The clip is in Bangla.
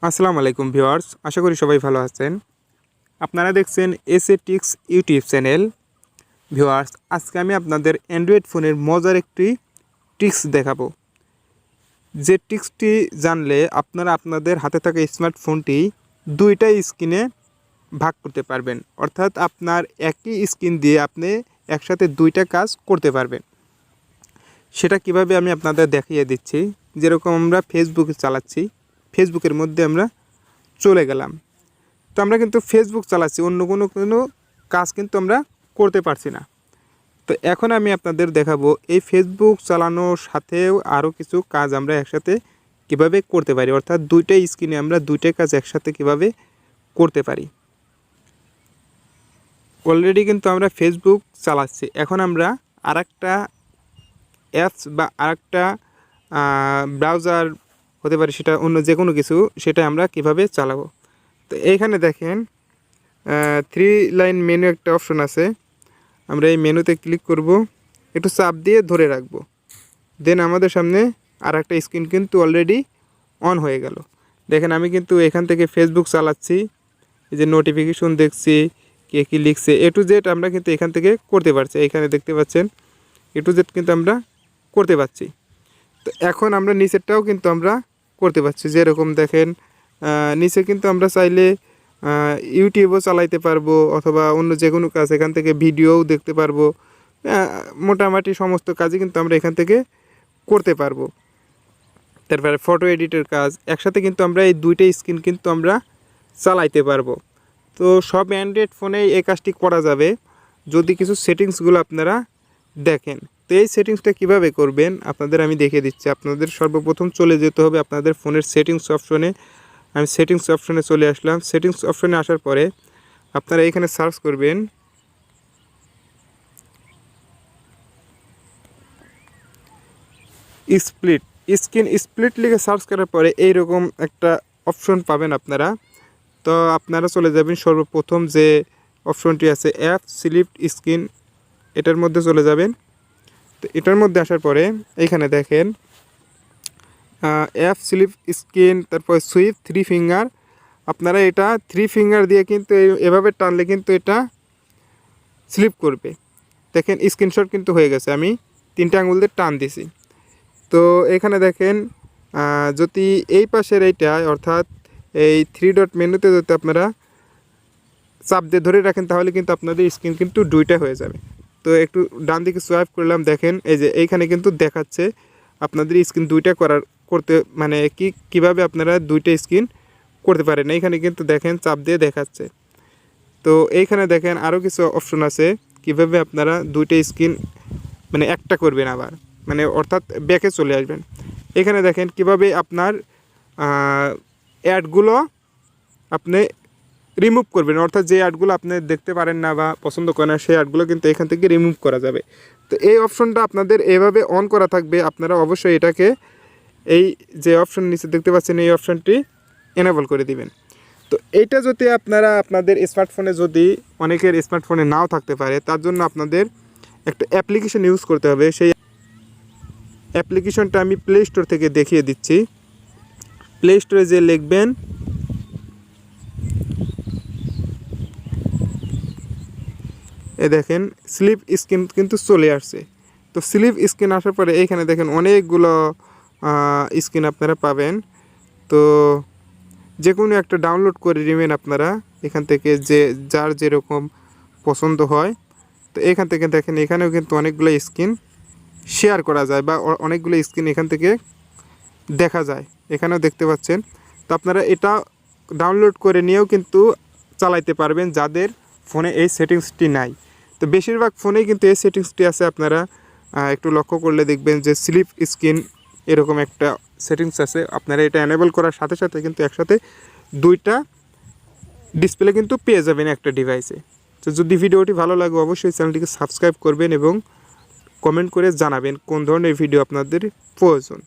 আসসালামু আলাইকুম ভিউয়ার্স, আশা করি সবাই ভালো আছেন। আপনারা দেখছেন এসএটিক্স ইউটিউব চ্যানেল। ভিউয়ার্স, আজকে আমি আপনাদের অ্যান্ড্রয়েড ফোনের মজার একটি ট্রিক্স দেখাবো। যে ট্রিক্সটি জানলে আপনারা আপনাদের হাতে থাকা স্মার্টফোনটি দুইটা স্ক্রিনে ভাগ করতে পারবেন, অর্থাৎ আপনার একই স্ক্রিন দিয়ে আপনি একসাথে দুইটা কাজ করতে পারবেন। সেটা কিভাবে আমি আপনাদের দেখিয়ে দিচ্ছি। যেরকম আমরা ফেসবুক চালাচ্ছি, ফেসবুকের মধ্যে আমরা চলে গেলাম, তো আমরা কিন্তু ফেসবুক চালাচ্ছি, অন্য কোনো কাজ কিন্তু আমরা করতে পারছি না। তো এখন আমি আপনাদের দেখাবো এই ফেসবুক চালানোর সাথেও আরও কিছু কাজ আমরা একসাথে কিভাবে করতে পারি, অর্থাৎ দুইটা স্ক্রিনে আমরা দুইটা কাজ একসাথে কিভাবে করতে পারি। অলরেডি কিন্তু আমরা ফেসবুক চালাচ্ছি, এখন আমরা আরেকটা অ্যাপস বা আরেকটা ব্রাউজার হতে পারে, সেটা অন্য যে কোনো কিছু, সেটা আমরা কিভাবে চালাবো। তো এইখানে দেখেন 3 লাইন মেনু একটা অপশন আছে। আমরা এই মেনুতে ক্লিক করব, একটু চাপ দিয়ে ধরে রাখব, দেন আমাদের সামনে আর একটা স্ক্রিন কিন্তু অলরেডি অন হয়ে গেল। দেখেন আমি কিন্তু এখান থেকে ফেসবুক চালাচ্ছি, এই যে নোটিফিকেশন দেখছি, কে কী লিখছে, এ টু জেড আমরা কিন্তু এখান থেকে করতে পারছি। এখানে দেখতে পাচ্ছেন এ টু জেড কিন্তু আমরা করতে পারছি। তো এখন আমরা নিচেরটাও কিন্তু আমরা করতে পারছি। যেরকম দেখেন নিচে কিন্তু আমরা চাইলে ইউটিউবও চালাইতে পারবো, অথবা অন্য যে কোনো কাজ এখান থেকে ভিডিওও দেখতে পারবো। মোটামুটি সমস্ত কাজই কিন্তু আমরা এখান থেকে করতে পারবো। তারপরে ফটো এডিটের কাজ একসাথে কিন্তু আমরা এই দুইটা স্ক্রিন কিন্তু আমরা চালাইতে পারবো। তো সব অ্যান্ড্রয়েড ফোনেই এই কাজটি করা যাবে যদি কিছু সেটিংসগুলো আপনারা দেখেন। তো এই সেটিংসটা কিভাবে করবেন আপনাদের আমি দেখিয়ে দিচ্ছি। আপনাদের সর্বপ্রথম চলে যেতে হবে আপনাদের ফোনের সেটিংস অপশনে। আমি সেটিংস অপশনে চলে আসলাম। সেটিংস অপশনে আসার পরে আপনারা এখানে সার্চ করবেন স্প্লিট স্ক্রিন স্প্লিট লিখে সার্চ করার পরে এইরকম একটা অপশন পাবেন আপনারা। তো আপনারা চলে যাবেন সর্বপ্রথম যে অপশনটি আছে অ্যাপ স্লিপ স্ক্রিন, এটার মধ্যে চলে যাবেন। তো এটার মধ্যে আসার পরে এইখানে দেখেন অ্যাপ স্লিপ স্ক্রিন, তারপর সুইপ 3 ফিঙ্গার। আপনারা এটা 3 ফিঙ্গার দিয়ে কিন্তু এভাবে টানলে কিন্তু এটা স্লিপ করবে। দেখেন স্ক্রিনশট কিন্তু হয়ে গেছে, আমি 3টে আঙুল দিয়ে টান দিছি। তো এখানে দেখেন যদি এই পাশের এইটা, অর্থাৎ এই 3 ডট মেনুতে যদি আপনারা চাপ দিয়ে ধরে রাখেন, তাহলে কিন্তু আপনাদের স্ক্রিন কিন্তু দুইটা হয়ে যাবে। তো একটু ডান দিকে সোয়াইপ করলাম, দেখেন এই যে এইখানে কিন্তু দেখাচ্ছে আপনাদের স্ক্রিন দুইটা করতে মানে কীভাবে আপনারা দুইটা স্ক্রিন করতে পারেন। এইখানে কিন্তু দেখেন চাপ দিয়ে দেখাচ্ছে। তো এইখানে দেখেন আরও কিছু অপশন আছে কিভাবে আপনারা দুইটা স্ক্রিন মানে একটা করবেন, আবার মানে অর্থাৎ ব্যাকে চলে আসবেন। এখানে দেখেন কিভাবে আপনার অ্যাডগুলো আপনি রিমুভ করবেন, অর্থাৎ যে অ্যাডগুলো আপনি দেখতে পারেন না বা পছন্দ করেন না, সেই অ্যাডগুলো কিন্তু এখান থেকে রিমুভ করা যাবে। তো এই অপশনটা আপনাদের এভাবে অন করা থাকবে। আপনারা অবশ্যই এটাকে এই যে অপশন নিচে দেখতে পাচ্ছেন এই অপশনটি এনেবল করে দিবেন। তো এইটা যদি আপনারা আপনাদের স্মার্টফোনে, যদি অনেকের স্মার্টফোনে নাও থাকতে পারে, তার জন্য আপনাদের একটা অ্যাপ্লিকেশন ইউজ করতে হবে। সেই অ্যাপ্লিকেশনটা আমি প্লে স্টোর থেকে দেখিয়ে দিচ্ছি। প্লে স্টোরে যে লিখবেন দেখেন স্লিপ স্ক্রিন কিন্তু চলে আসছে। তো স্লিপ স্ক্রিন আসার পরে এইখানে দেখেন অনেকগুলো স্ক্রিন আপনারা পাবেন। তো যে কোনো একটা ডাউনলোড করে নেবেন আপনারা এখান থেকে, যে যার যেরকম পছন্দ হয়। তো এখান থেকে দেখেন এখানেও কিন্তু অনেকগুলো স্ক্রিন শেয়ার করা যায় বা অনেকগুলো স্ক্রিন এখান থেকে দেখা যায়, এখানেও দেখতে পাচ্ছেন। তো আপনারা এটা ডাউনলোড করে নিয়েও কিন্তু চালাইতে পারবেন যাদের ফোনে এই সেটিংসটি নাই। তো বেশিরভাগ ফোনেই কিন্তু এই সেটিংসটি আছে। আপনারা একটু লক্ষ্য করলে দেখবেন যে স্লিপ স্ক্রিন এরকম একটা সেটিংস আছে। আপনারা এটা এনেবল করার সাথে সাথে কিন্তু একসাথে দুইটা ডিসপ্লে কিন্তু পেয়ে যাবেন একটা ডিভাইসে। তো যদি ভিডিওটি ভালো লাগে অবশ্যই চ্যানেলটিকে সাবস্ক্রাইব করবেন এবং কমেন্ট করে জানাবেন কোন ধরনের ভিডিও আপনাদের প্রয়োজন।